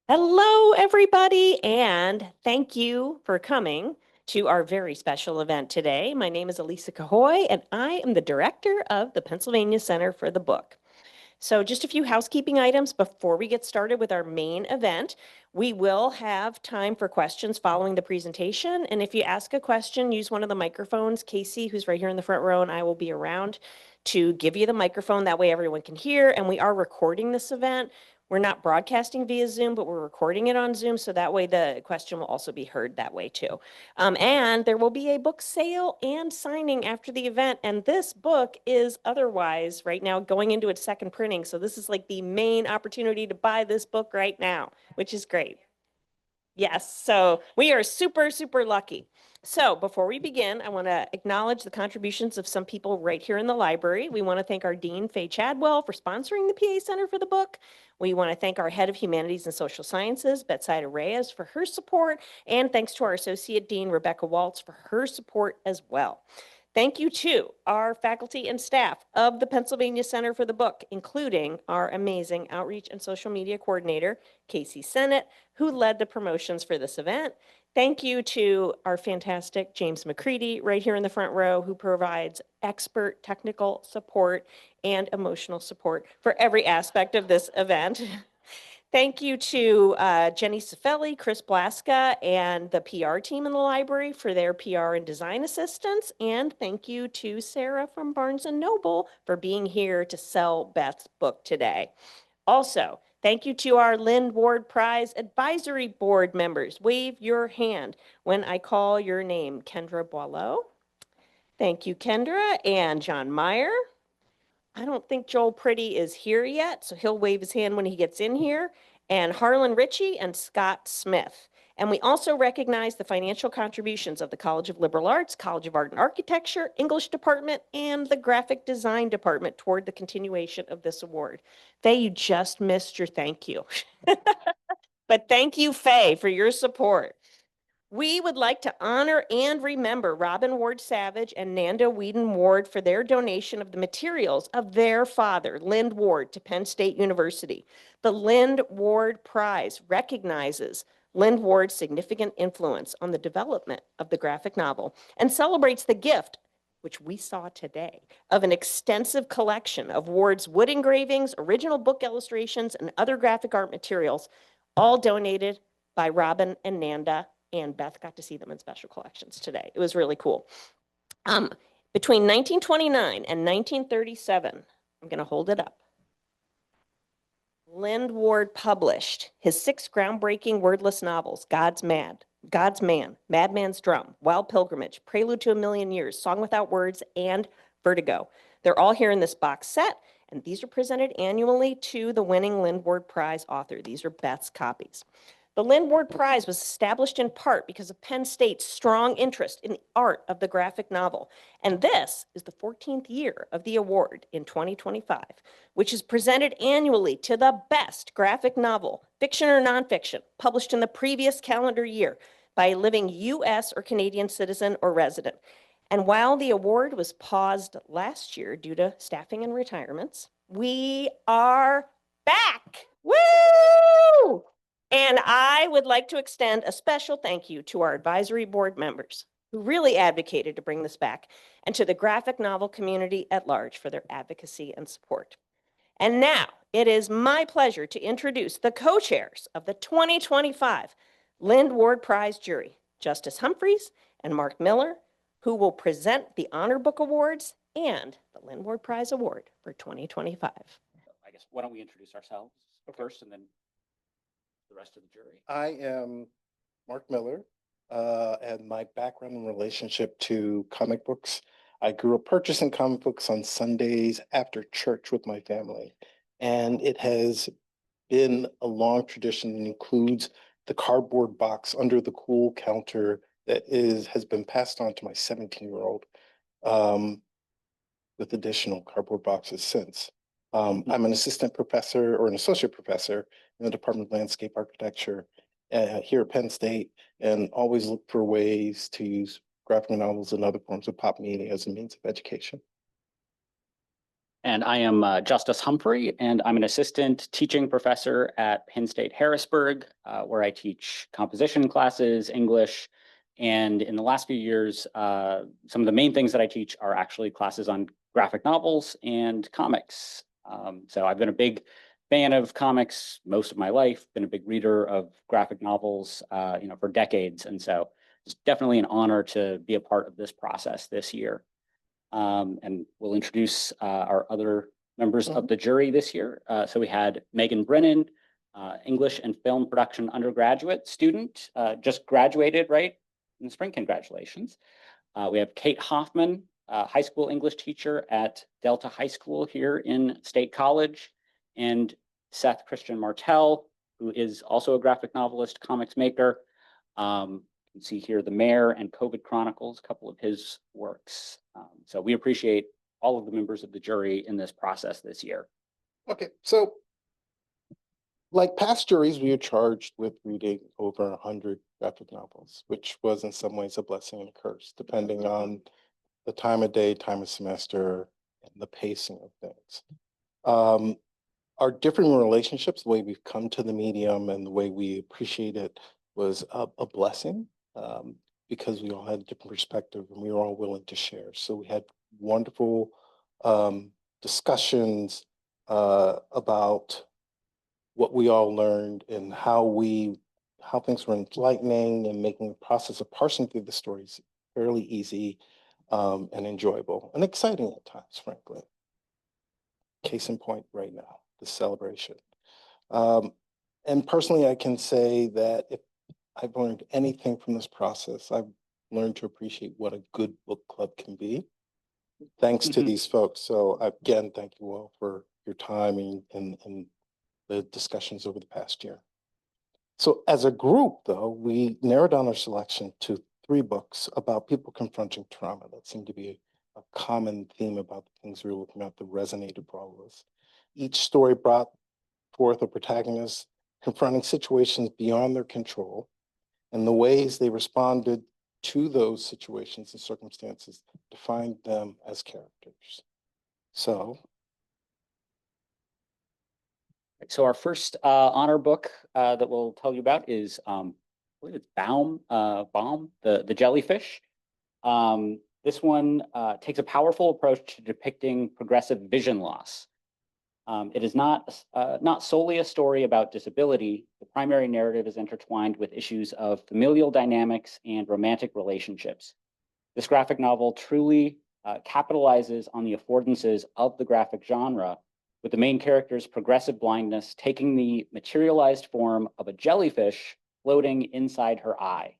Hello, everybody, and thank you for coming to our very special event today. My name is Elisa Cahoy, and I am the director of the Pennsylvania Center for the Book. So just a few housekeeping items before we get started with our main event. We will have time for questions following the presentation. And if you ask a question, use one of the microphones. Casey, who's right here in the front row, and I will be around to give you the microphone. That way everyone can hear. And we are recording this event. We're not broadcasting via Zoom, but we're recording it on Zoom. So that way the question will also be heard that way too. And there will be a book sale and signing after the event. And this book is otherwise right now going into its second printing. So this is like the main opportunity to buy this book right now, which is great. Yes, so we are super, super lucky. So before we begin, I want to acknowledge the contributions of some people right here in the library. We want to thank our Dean, Faye Chadwell, for sponsoring the PA Center for the book. We want to thank our Head of Humanities and Social Sciences, Betsaida Reyes, for her support. And thanks to our Associate Dean, Rebecca Waltz, for her support as well. Thank you to our faculty and staff of the Pennsylvania Center for the Book, including our amazing outreach and social media coordinator, Casey Sennett, who led the promotions for this event. Thank you to our fantastic James McCready right here in the front row, who provides expert technical support and emotional support for every aspect of this event. Thank you to Jenny Cifelli, Chris Blaska, and the PR team in the library for their PR and design assistance. And thank you to Sarah from Barnes & Noble for being here to sell Beth's book today. Also, thank you to our Lynd Ward Prize Advisory Board members. Wave your hand when I call your name. Kendra Boileau. Thank you, Kendra. And John Meyer. I don't think Joel Pretty is here yet, so he'll wave his hand when he gets in here. And Harlan Ritchie and Scott Smith. And we also recognize the financial contributions of the College of Liberal Arts, College of Art and Architecture, English Department, and the Graphic Design Department toward the continuation of this award. Faye, you just missed your thank you. But thank you, Faye, for your support. We would like to honor and remember Robin Ward Savage and Nanda Whedon Ward for their donation of the materials of their father, Lynd Ward, to Penn State University. The Lynd Ward Prize recognizes Lynd Ward's significant influence on the development of the graphic novel and celebrates the gift, which we saw today, of an extensive collection of Ward's wood engravings, original book illustrations, and other graphic art materials, all donated by Robin and Nanda, and Beth got to see them in special collections today. It was really cool. Between 1929 and 1937, I'm going to hold it up. Lynd Ward published his 6 groundbreaking wordless novels, God's Man, Madman's Drum, Wild Pilgrimage, Prelude to a Million Years, Song Without Words, and Vertigo. They're all here in this box set, and these are presented annually to the winning Lynd Ward Prize author. These are Beth's copies. The Lynd Ward Prize was established in part because of Penn State's strong interest in the art of the graphic novel. And this is the 14th year of the award in 2025, which is presented annually to the best graphic novel, fiction or nonfiction, published in the previous calendar year by a living U.S. or Canadian citizen or resident. And while the award was paused last year due to staffing and retirements, we are back. Woo! And I would like to extend a special thank you to our advisory board members who really advocated to bring this back, and to the graphic novel community at large for their advocacy and support. And now it is my pleasure to introduce the co-chairs of the 2025 Lynd Ward Prize jury, Justice Humphreys and Mark Miller, who will present the Honor Book Awards and the Lynd Ward Prize Award for 2025. I guess, why don't we introduce ourselves first and then the rest of the jury. I am Mark Miller, and my background and relationship to comic books. I grew up purchasing comic books on Sundays after church with my family, and it has been a long tradition that includes the cardboard box under the cool counter that has been passed on to my 17-year-old, with additional cardboard boxes since. I'm an assistant professor or an associate professor in the Department of Landscape Architecture here at Penn State, and always look for ways to use graphic novels and other forms of pop media as a means of education. And I am Justice Humphrey, and I'm an assistant teaching professor at Penn State Harrisburg, where I teach composition classes, English, and in the last few years, some of the main things that I teach are actually classes on graphic novels and comics. So I've been a big fan of comics most of my life, been a big reader of graphic novels, for decades. And so it's definitely an honor to be a part of this process this year. And we'll introduce our other members of the jury this year. So we had Megan Brennan, English and film production undergraduate student, just graduated, right? In the spring, congratulations. We have Kate Hoffman, high school English teacher at Delta High School here in State College, and Seth Christian Martell, who is also a graphic novelist, comics maker. You can see here The Mayor and COVID Chronicles, a couple of his works. So we appreciate all of the members of the jury in this process this year. Okay, so like past juries, we are charged with reading over 100 graphic novels, which was in some ways a blessing and a curse, depending on the time of day, time of semester, and the pacing of things. Our different relationships, the way we've come to the medium and the way we appreciate it was a blessing, because we all had a different perspective and we were all willing to share. So we had wonderful discussions about what we all learned and how things were enlightening and making the process of parsing through the stories fairly easy and enjoyable and exciting at times, frankly. Case in point right now, the celebration. And personally, I can say that if I've learned anything from this process, I've learned to appreciate what a good book club can be, thanks to these folks. So again, thank you all for your time and the discussions over the past year. So as a group, though, we narrowed down our selection to 3 books about people confronting trauma. That seemed to be a common theme about the things we were looking at that resonated for all of us. Each story brought forth a protagonist confronting situations beyond their control, and the ways they responded to those situations and circumstances defined them as characters. So our first honor book that we'll tell you about is, I believe it's Baum, the Jellyfish. This one takes a powerful approach to depicting progressive vision loss. It is not solely a story about disability. The primary narrative is intertwined with issues of familial dynamics and romantic relationships. This graphic novel truly capitalizes on the affordances of the graphic genre, with the main character's progressive blindness taking the materialized form of a jellyfish floating inside her eye.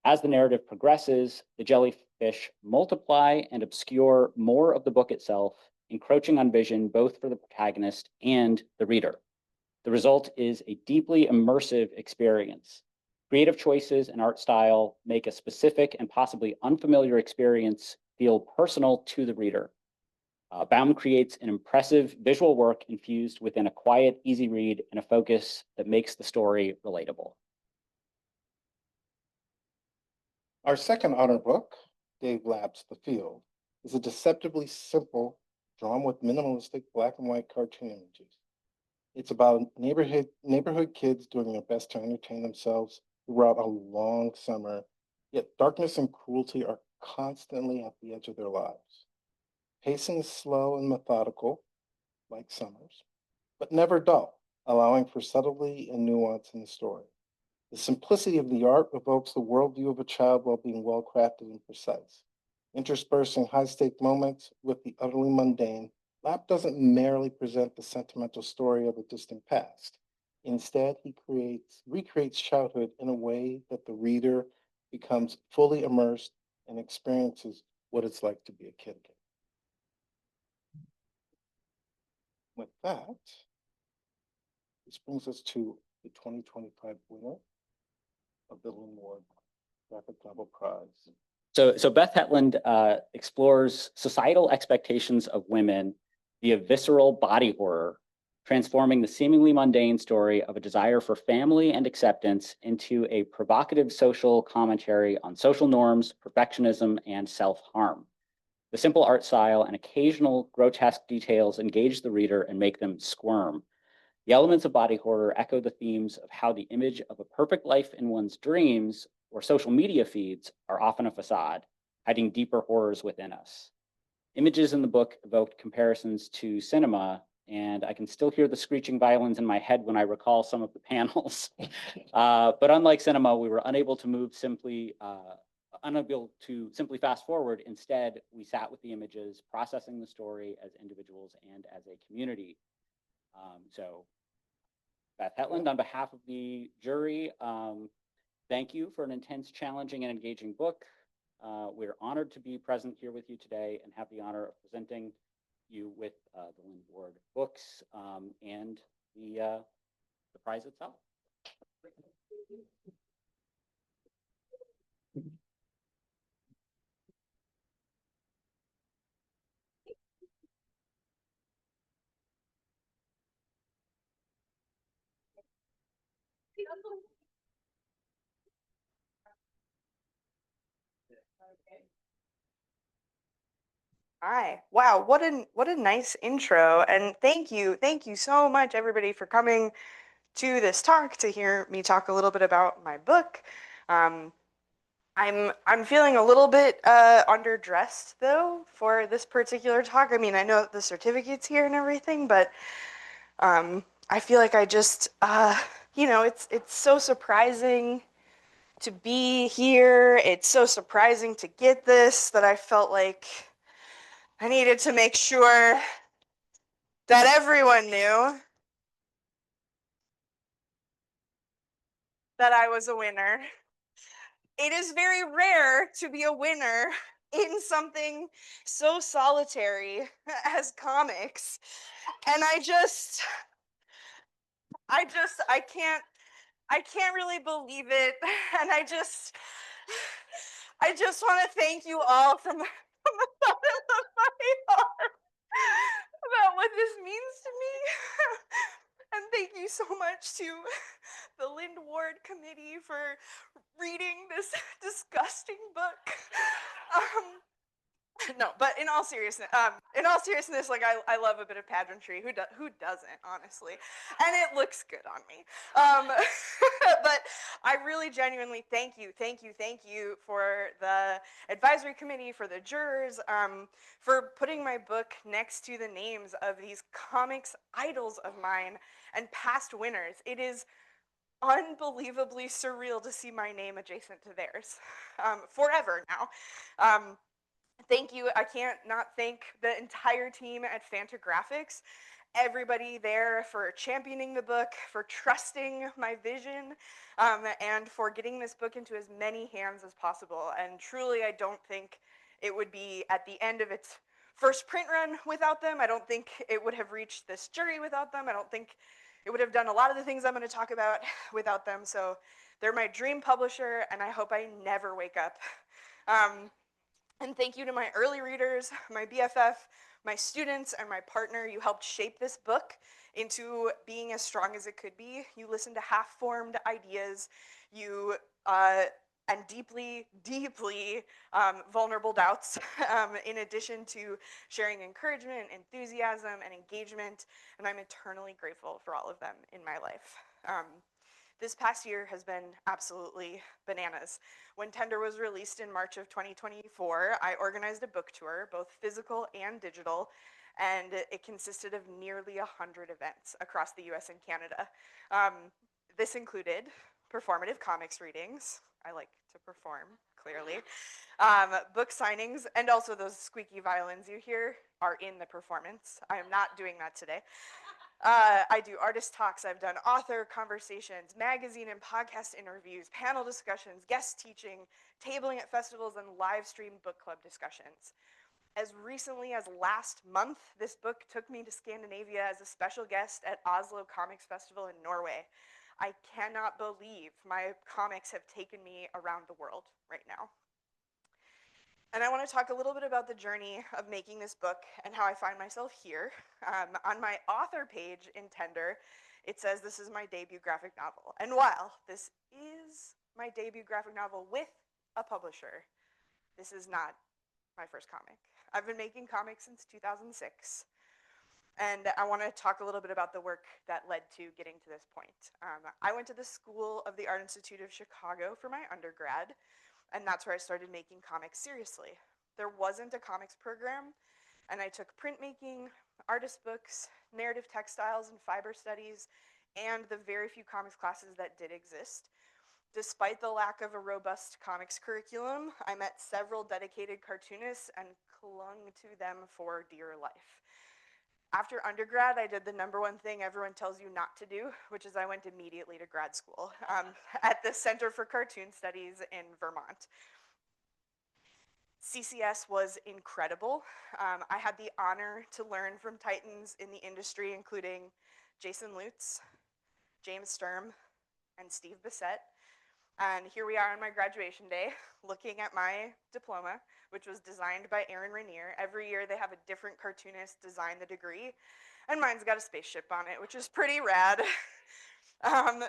As the narrative progresses, the jellyfish multiply and obscure more of the book itself, encroaching on vision both for the protagonist and the reader. The result is a deeply immersive experience. Creative choices and art style make a specific and possibly unfamiliar experience feel personal to the reader. Baum creates an impressive visual work infused within a quiet, easy read and a focus that makes the story relatable. our second honor book, Dave Lapp's The Field, is a deceptively simple, drawn with minimalistic black and white cartoon images. It's about neighborhood kids doing their best to entertain themselves throughout a long summer, yet darkness and cruelty are constantly at the edge of their lives. Pacing is slow and methodical, like summers, but never dull, allowing for subtlety and nuance in the story. The simplicity of the art evokes the worldview of a child while being well-crafted and precise. Interspersing high-stake moments with the utterly mundane, Lapp doesn't merely present the sentimental story of a distant past. Instead, he recreates childhood in a way that the reader becomes fully immersed and experiences what it's like to be a kid again. With that, this brings us to the 2025 winner of the Lynd Graphic Novel Prize. So Beth Hetland explores societal expectations of women via visceral body horror, transforming the seemingly mundane story of a desire for family and acceptance into a provocative social commentary on social norms, perfectionism, and self-harm. The simple art style and occasional grotesque details engage the reader and make them squirm. The elements of body horror echo the themes of how the image of a perfect life in one's dreams or social media feeds are often a facade, hiding deeper horrors within us. Images in the book evoked comparisons to cinema, and I can still hear the screeching violins in my head when I recall some of the panels. But unlike cinema, we were unable to simply fast forward. Instead, we sat with the images, processing the story as individuals and as a community. So Beth Hetland, on behalf of the jury, thank you for an intense, challenging, and engaging book. We're honored to be present here with you today and have the honor of presenting you with the Lynd Ward books and the prize itself. Hi. Wow, what a nice intro. And thank you so much everybody for coming to this talk to hear me talk a little bit about my book. I'm feeling a little bit underdressed though for this particular talk. I mean, I know the certificate's here and everything, but I feel like I just it's so surprising to be here. It's so surprising to get this that I felt like I needed to make sure that everyone knew that I was a winner. It is very rare to be a winner in something so solitary as comics. And I can't really believe it. And I just want to thank you all from the bottom of my heart about what this means to me. And thank you so much to the Lynd Ward Committee for reading this disgusting book. No, but in all seriousness, like I love a bit of pageantry. Who doesn't, honestly? And it looks good on me. But I really genuinely thank you for the advisory committee, for the jurors, for putting my book next to the names of these comics idols of mine and past winners. It is unbelievably surreal to see my name adjacent to theirs, forever now. Thank you. I can't not thank the entire team at Fantagraphics, everybody there for championing the book, for trusting my vision, and for getting this book into as many hands as possible. And truly, I don't think it would be at the end of its first print run without them. I don't think it would have reached this jury without them. I don't think it would have done a lot of the things I'm going to talk about without them. So they're my dream publisher, and I hope I never wake up. And thank you to my early readers, my BFF, my students, and my partner. You helped shape this book into being as strong as it could be. You listened to half-formed ideas. You and deeply, deeply vulnerable doubts, in addition to sharing encouragement, enthusiasm, and engagement. And I'm eternally grateful for all of them in my life. This past year has been absolutely bananas. When Tender was released in March of 2024, I organized a book tour, both physical and digital, and it consisted of nearly 100 events across the US and Canada. This included performative comics readings. I like to perform, clearly. Book signings, and also those squeaky violins you hear are in the performance. I am not doing that today. I do artist talks, I've done author conversations, magazine and podcast interviews, panel discussions, guest teaching, tabling at festivals, and live stream book club discussions. As recently as last month, this book took me to Scandinavia as a special guest at Oslo Comics Festival in Norway. I cannot believe my comics have taken me around the world right now. And I want to talk a little bit about the journey of making this book and how I find myself here. On my author page in Tender, it says this is my debut graphic novel. And while this is my debut graphic novel with a publisher, this is not my first comic. I've been making comics since 2006. And I want to talk a little bit about the work that led to getting to this point. I went to the School of the Art Institute of Chicago for my undergrad, and that's where I started making comics seriously. There wasn't a comics program, and I took printmaking, artist books, narrative textiles, and fiber studies, and the very few comics classes that did exist. Despite the lack of a robust comics curriculum, I met several dedicated cartoonists and clung to them for dear life. After undergrad, I did the number one thing everyone tells you not to do, which is I went immediately to grad school at the Center for Cartoon Studies in Vermont. CCS was incredible. I had the honor to learn from titans in the industry, including Jason Lutz, James Sturm, and Steve Bissett. And here we are on my graduation day, looking at my diploma, which was designed by Aaron Rainier. Every year they have a different cartoonist design the degree, and mine's got a spaceship on it, which is pretty rad.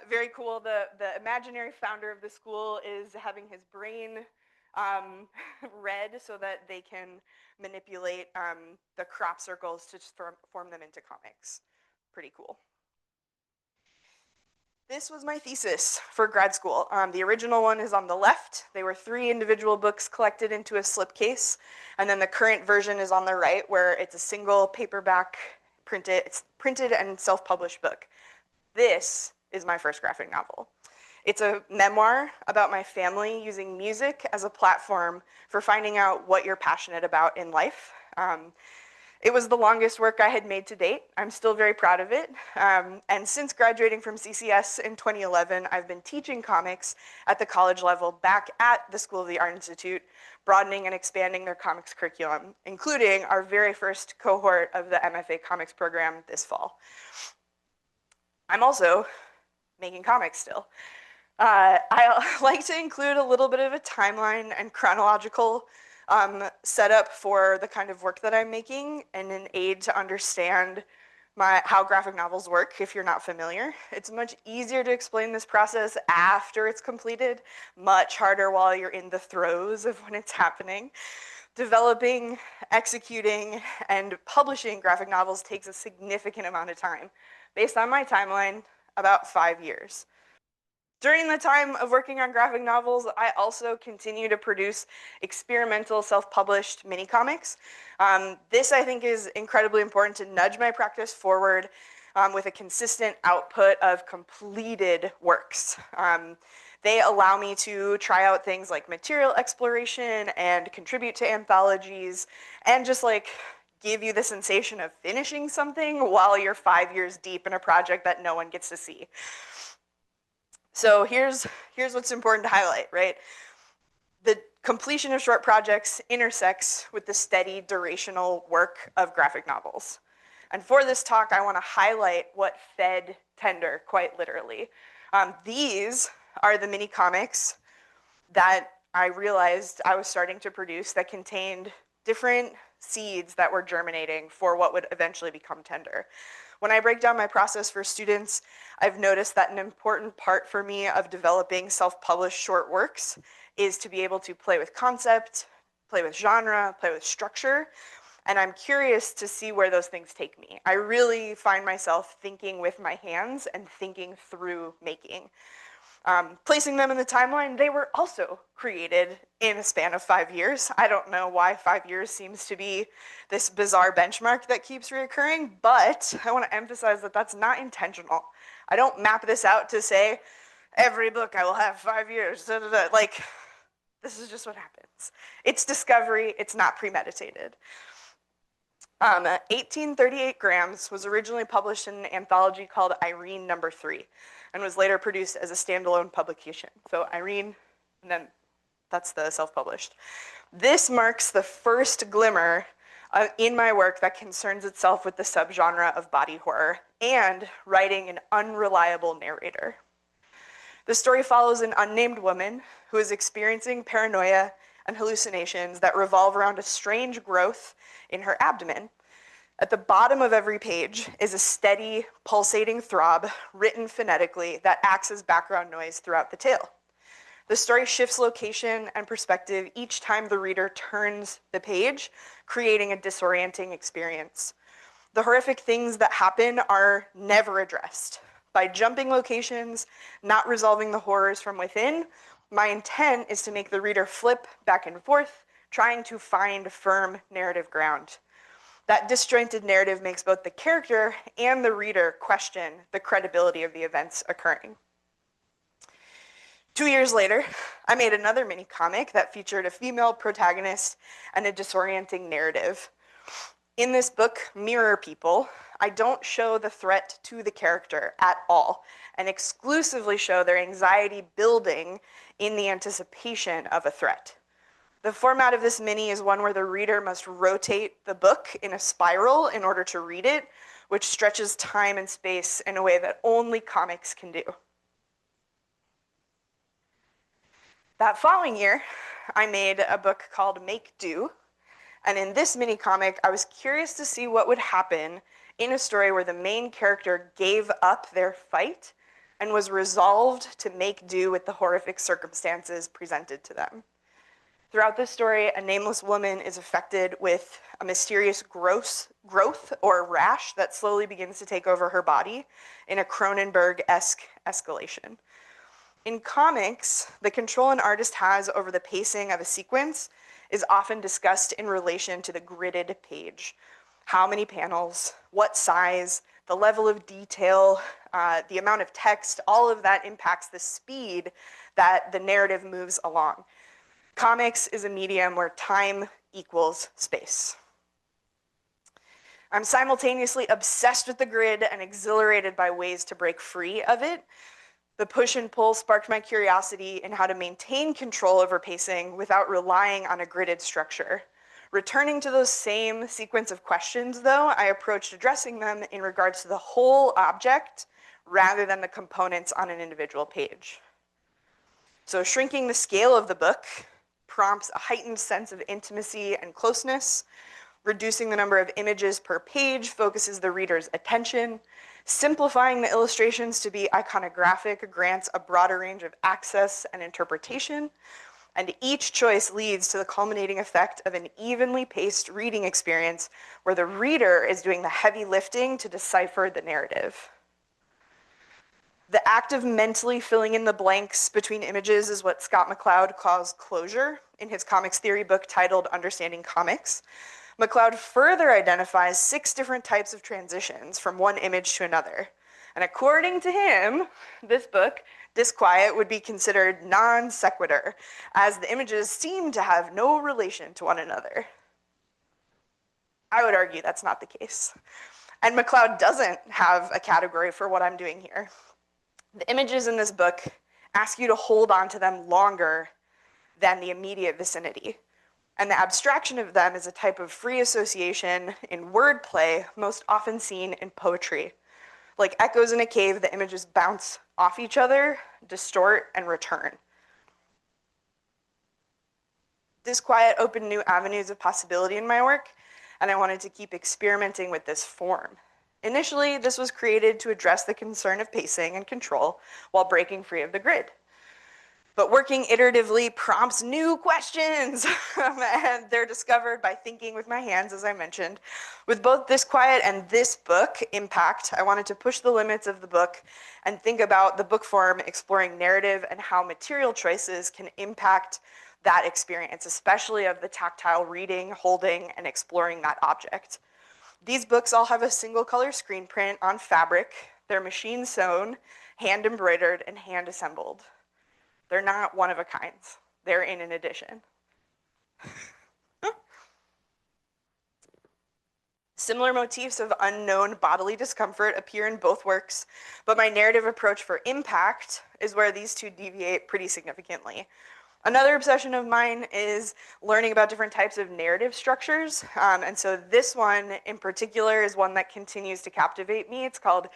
Very cool. The imaginary founder of the school is having his brain read so that they can manipulate the crop circles to form them into comics. Pretty cool. This was my thesis for grad school. The original one is on the left. They were 3 individual books collected into a slipcase. And then the current version is on the right, where it's a single paperback printed and self-published book. This is my first graphic novel. It's a memoir about my family using music as a platform for finding out what you're passionate about in life. It was the longest work I had made to date. I'm still very proud of it. And since graduating from CCS in 2011, I've been teaching comics at the college level back at the School of the Art Institute, broadening and expanding their comics curriculum, including our very first cohort of the MFA comics program this fall. I'm also making comics still. I like to include a little bit of a timeline and chronological setup for the kind of work that I'm making, and an aid to understand how graphic novels work if you're not familiar. It's much easier to explain this process after it's completed, much harder while you're in the throes of when it's happening. Developing, executing, and publishing graphic novels takes a significant amount of time. Based on my timeline, about 5 years. During the time of working on graphic novels, I also continue to produce experimental self-published mini comics. This, I think, is incredibly important to nudge my practice forward with a consistent output of completed works. They allow me to try out things like material exploration and contribute to anthologies, and just like give you the sensation of finishing something while you're 5 years deep in a project that no one gets to see. So here's what's important to highlight, right? The completion of short projects intersects with the steady durational work of graphic novels. And for this talk, I want to highlight what fed Tender, quite literally. These are the mini comics that I realized I was starting to produce that contained different seeds that were germinating for what would eventually become Tender. When I break down my process for students, I've noticed that an important part for me of developing self-published short works is to be able to play with concept, play with genre, play with structure, and I'm curious to see where those things take me. I really find myself thinking with my hands and thinking through making. Placing them in the timeline, they were also created in a span of 5 years. I don't know why 5 years seems to be this bizarre benchmark that keeps reoccurring, but I want to emphasize that that's not intentional. I don't map this out to say, every book I will have 5 years, like, this is just what happens. It's discovery, it's not premeditated. 1838 Grams was originally published in an anthology called Irene No. 3, and was later produced as a standalone publication. So Irene, and then that's the self-published. This marks the first glimmer in my work that concerns itself with the subgenre of body horror and writing an unreliable narrator. The story follows an unnamed woman who is experiencing paranoia and hallucinations that revolve around a strange growth in her abdomen. At the bottom of every page is a steady, pulsating throb written phonetically that acts as background noise throughout the tale. The story shifts location and perspective each time the reader turns the page, creating a disorienting experience. The horrific things that happen are never addressed. By jumping locations, not resolving the horrors from within, my intent is to make the reader flip back and forth, trying to find firm narrative ground. That disjointed narrative makes both the character and the reader question the credibility of the events occurring. 2 years later, I made another mini comic that featured a female protagonist and a disorienting narrative. In this book, Mirror People, I don't show the threat to the character at all and exclusively show their anxiety building in the anticipation of a threat. The format of this mini is one where the reader must rotate the book in a spiral in order to read it, which stretches time and space in a way that only comics can do. That following year, I made a book called Make Do. And in this mini comic, I was curious to see what would happen in a story where the main character gave up their fight and was resolved to make do with the horrific circumstances presented to them. Throughout this story, a nameless woman is affected with a mysterious growth or rash that slowly begins to take over her body in a Cronenberg-esque escalation. In comics, the control an artist has over the pacing of a sequence is often discussed in relation to the gridded page. How many panels, what size, the level of detail, the amount of text, all of that impacts the speed that the narrative moves along. Comics is a medium where time equals space. I'm simultaneously obsessed with the grid and exhilarated by ways to break free of it. The push and pull sparked my curiosity in how to maintain control over pacing without relying on a gridded structure. Returning to those same sequence of questions, though, I approached addressing them in regards to the whole object rather than the components on an individual page. So shrinking the scale of the book prompts a heightened sense of intimacy and closeness. Reducing the number of images per page focuses the reader's attention. Simplifying the illustrations to be iconographic grants a broader range of access and interpretation. And each choice leads to the culminating effect of an evenly paced reading experience where the reader is doing the heavy lifting to decipher the narrative. The act of mentally filling in the blanks between images is what Scott McCloud calls closure in his comics theory book titled Understanding Comics. McCloud further identifies 6 different types of transitions from one image to another. And according to him, this book, Disquiet, would be considered non sequitur, as the images seem to have no relation to one another. I would argue that's not the case. And McCloud doesn't have a category for what I'm doing here. The images in this book ask you to hold on to them longer than the immediate vicinity. And the abstraction of them is a type of free association in wordplay most often seen in poetry. Like echoes in a cave, the images bounce off each other, distort, and return. Disquiet opened new avenues of possibility in my work, and I wanted to keep experimenting with this form. Initially, this was created to address the concern of pacing and control while breaking free of the grid. But working iteratively prompts new questions, and they're discovered by thinking with my hands, as I mentioned. With both Disquiet and this book, Impact, I wanted to push the limits of the book and think about the book form exploring narrative and how material choices can impact that experience, especially of the tactile reading, holding, and exploring that object. These books all have a single color screen print on fabric. They're machine sewn, hand embroidered, and hand assembled. They're not one of a kind. They're in an edition. Similar motifs of unknown bodily discomfort appear in both works, but my narrative approach for Impact is where these two deviate pretty significantly. Another obsession of mine is learning about different types of narrative structures, and so this one in particular is one that continues to captivate me. It's called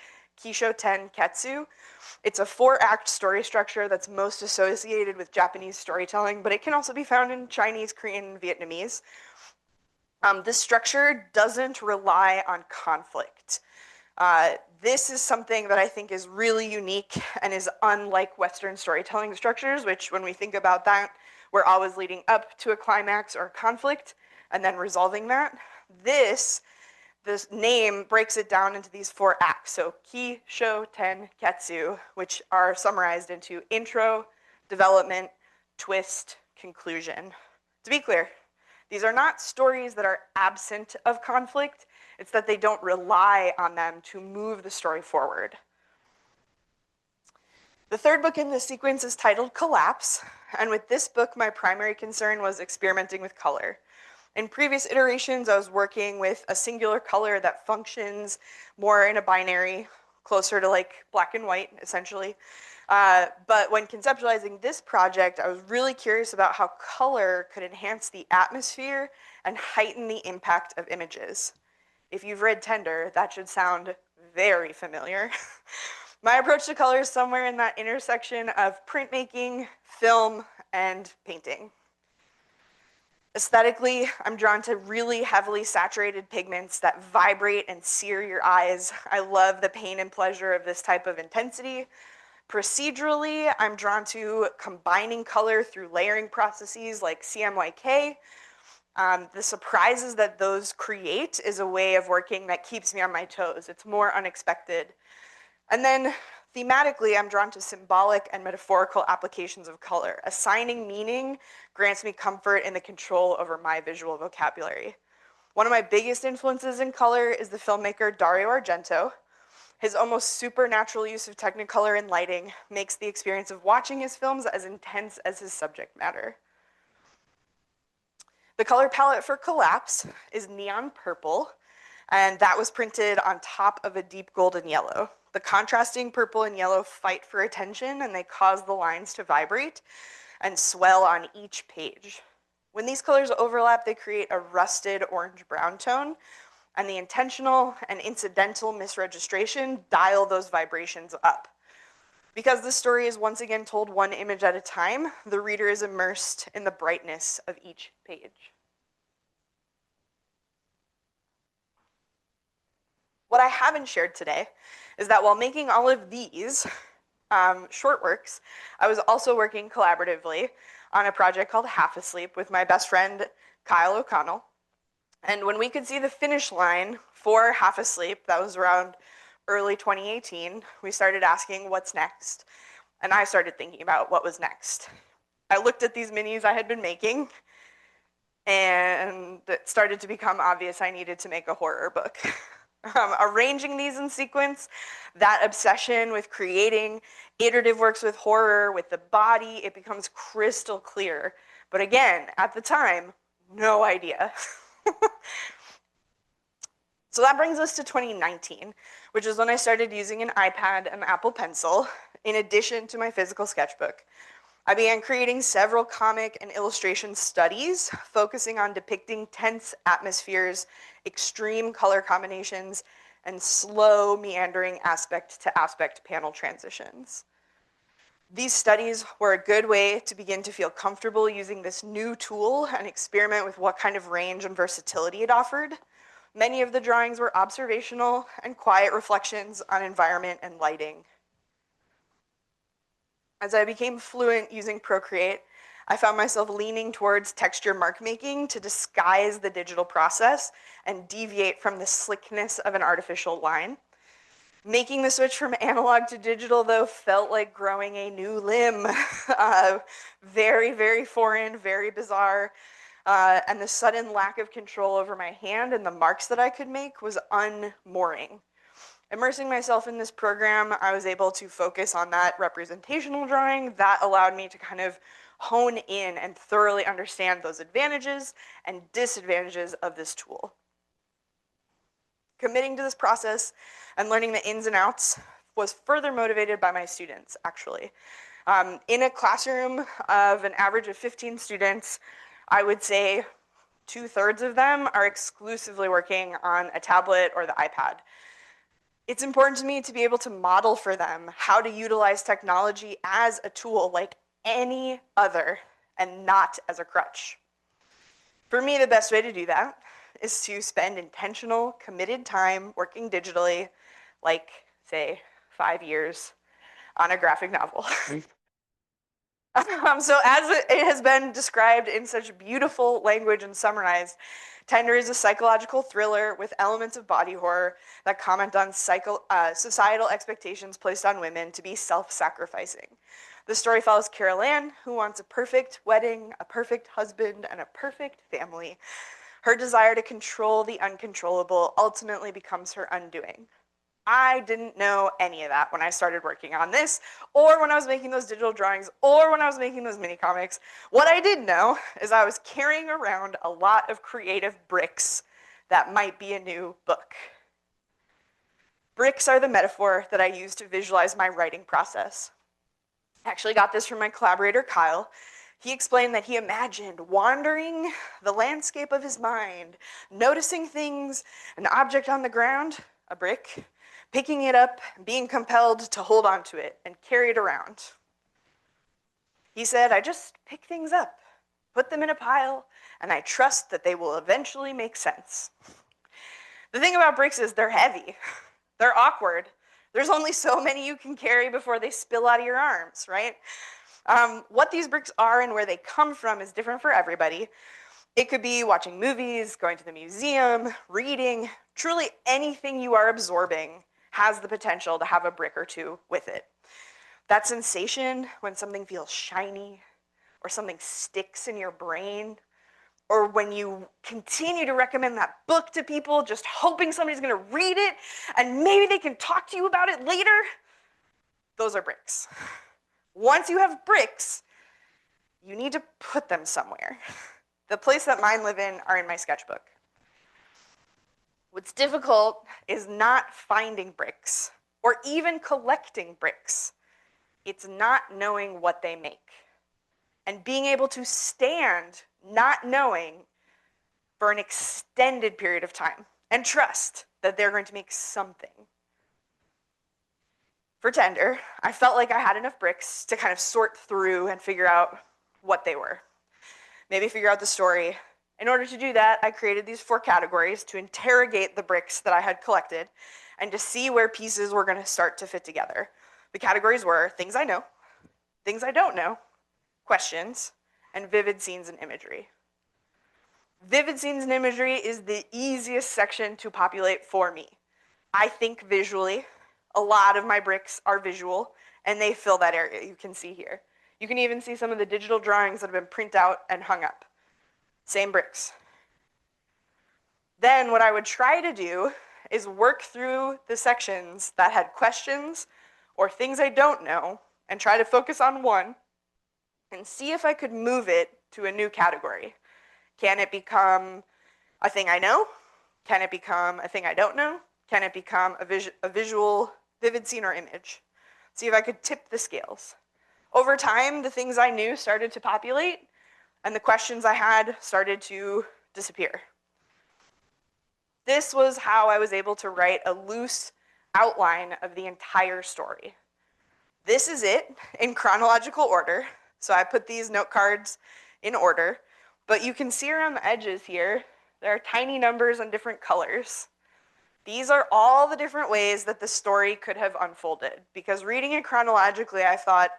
Kisho Ten Ketsu. It's a 4-act story structure that's most associated with Japanese storytelling, but it can also be found in Chinese, Korean, and Vietnamese. This structure doesn't rely on conflict. This is something that I think is really unique and is unlike Western storytelling structures, which when we think about that, we're always leading up to a climax or a conflict and then resolving that. This name breaks it down into these 4 acts. So ki, sho, ten, ketsu, which are summarized into intro, development, twist, conclusion. To be clear, these are not stories that are absent of conflict. It's that they don't rely on them to move the story forward. The 3rd book in this sequence is titled Collapse, and with this book, my primary concern was experimenting with color. In previous iterations, I was working with a singular color that functions more in a binary, closer to like black and white, essentially. But when conceptualizing this project, I was really curious about how color could enhance the atmosphere and heighten the impact of images. If you've read Tender, that should sound very familiar. My approach to color is somewhere in that intersection of printmaking, film, and painting. Aesthetically, I'm drawn to really heavily saturated pigments that vibrate and sear your eyes. I love the pain and pleasure of this type of intensity. Procedurally, I'm drawn to combining color through layering processes like CMYK. The surprises that those create is a way of working that keeps me on my toes. It's more unexpected. And then thematically, I'm drawn to symbolic and metaphorical applications of color. Assigning meaning grants me comfort in the control over my visual vocabulary. One of my biggest influences in color is the filmmaker Dario Argento. His almost supernatural use of Technicolor and lighting makes the experience of watching his films as intense as his subject matter. The color palette for Collapse is neon purple, and that was printed on top of a deep golden yellow. The contrasting purple and yellow fight for attention, and they cause the lines to vibrate and swell on each page. When these colors overlap, they create a rusted orange-brown tone, and the intentional and incidental misregistration dial those vibrations up. Because the story is once again told one image at a time, the reader is immersed in the brightness of each page. What I haven't shared today is that while making all of these short works, I was also working collaboratively on a project called Half Asleep with my best friend, Kyle O'Connell. And when we could see the finish line for Half Asleep, that was around early 2018, we started asking what's next. And I started thinking about what was next. I looked at these minis I had been making, and it started to become obvious I needed to make a horror book. Arranging these in sequence, that obsession with creating iterative works with horror, with the body, it becomes crystal clear. But again, at the time, no idea. So that brings us to 2019, which is when I started using an iPad and Apple Pencil in addition to my physical sketchbook. I began creating several comic and illustration studies focusing on depicting tense atmospheres, extreme color combinations, and slow meandering aspect-to-aspect panel transitions. These studies were a good way to begin to feel comfortable using this new tool and experiment with what kind of range and versatility it offered. Many of the drawings were observational and quiet reflections on environment and lighting. As I became fluent using Procreate, I found myself leaning towards texture mark making to disguise the digital process and deviate from the slickness of an artificial line. Making the switch from analog to digital, though, felt like growing a new limb. Very, very foreign, very bizarre. And the sudden lack of control over my hand and the marks that I could make was unmooring. Immersing myself in this program, I was able to focus on that representational drawing. That allowed me to kind of hone in and thoroughly understand those advantages and disadvantages of this tool. Committing to this process and learning the ins and outs was further motivated by my students, actually. In a classroom of an average of 15 students, I would say 2/3 of them are exclusively working on a tablet or the iPad. It's important to me to be able to model for them how to utilize technology as a tool like any other and not as a crutch. For me, the best way to do that is to spend intentional, committed time working digitally, like, say, 5 years on a graphic novel. So as it has been described in such beautiful language and summarized, Tender is a psychological thriller with elements of body horror that comment on societal expectations placed on women to be self-sacrificing. The story follows Carol Ann, who wants a perfect wedding, a perfect husband, and a perfect family. Her desire to control the uncontrollable ultimately becomes her undoing. I didn't know any of that when I started working on this, or when I was making those digital drawings, or when I was making those mini comics. What I did know is I was carrying around a lot of creative bricks that might be a new book. Bricks are the metaphor that I use to visualize my writing process. I actually got this from my collaborator, Kyle. He explained that he imagined wandering the landscape of his mind, noticing things, an object on the ground, a brick, picking it up, being compelled to hold onto it and carry it around. He said, I just pick things up, put them in a pile, and I trust that they will eventually make sense. The thing about bricks is they're heavy. They're awkward. There's only so many you can carry before they spill out of your arms, right? What these bricks are and where they come from is different for everybody. It could be watching movies, going to the museum, reading. Truly anything you are absorbing has the potential to have a brick or two with it. That sensation when something feels shiny or something sticks in your brain, or when you continue to recommend that book to people just hoping somebody's going to read it and maybe they can talk to you about it later, those are bricks. Once you have bricks, you need to put them somewhere. The place that mine live in are in my sketchbook. What's difficult is not finding bricks or even collecting bricks. It's not knowing what they make and being able to stand not knowing for an extended period of time and trust that they're going to make something. For Tender, I felt like I had enough bricks to kind of sort through and figure out what they were. Maybe figure out the story. In order to do that, I created these 4 categories to interrogate the bricks that I had collected and to see where pieces were going to start to fit together. The categories were things I know, things I don't know, questions, and vivid scenes and imagery. Vivid scenes and imagery is the easiest section to populate for me. I think visually. A lot of my bricks are visual, and they fill that area you can see here. You can even see some of the digital drawings that have been printed out and hung up. Same bricks. Then what I would try to do is work through the sections that had questions or things I don't know and try to focus on one and see if I could move it to a new category. Can it become a thing I know? Can it become a thing I don't know? Can it become a visual, vivid scene or image? See if I could tip the scales. Over time, the things I knew started to populate, and the questions I had started to disappear. This was how I was able to write a loose outline of the entire story. This is it in chronological order. So I put these note cards in order, but you can see around the edges here, there are tiny numbers and different colors. These are all the different ways that the story could have unfolded, because reading it chronologically, I thought,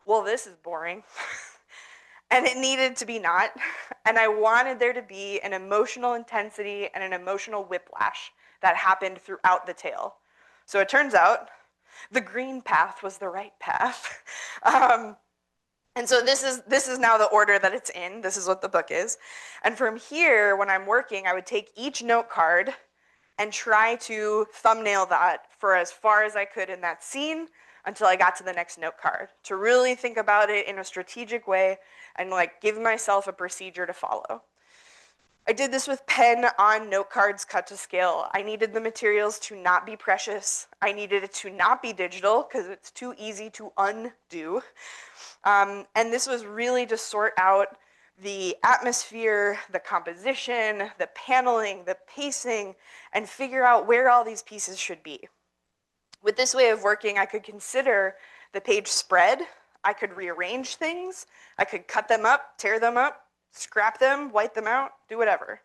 well, this is boring. And it needed to be not. And I wanted there to be an emotional intensity and an emotional whiplash that happened throughout the tale. So it turns out the green path was the right path. And so this is now the order that it's in. This is what the book is. And from here, when I'm working, I would take each note card and try to thumbnail that for as far as I could in that scene until I got to the next note card, to really think about it in a strategic way and like give myself a procedure to follow. I did this with pen on note cards cut to scale. I needed the materials to not be precious. I needed it to not be digital because it's too easy to undo. And this was really to sort out the atmosphere, the composition, the paneling, the pacing, and figure out where all these pieces should be. With this way of working, I could consider the page spread. I could rearrange things. I could cut them up, tear them up, scrap them, white them out, do whatever.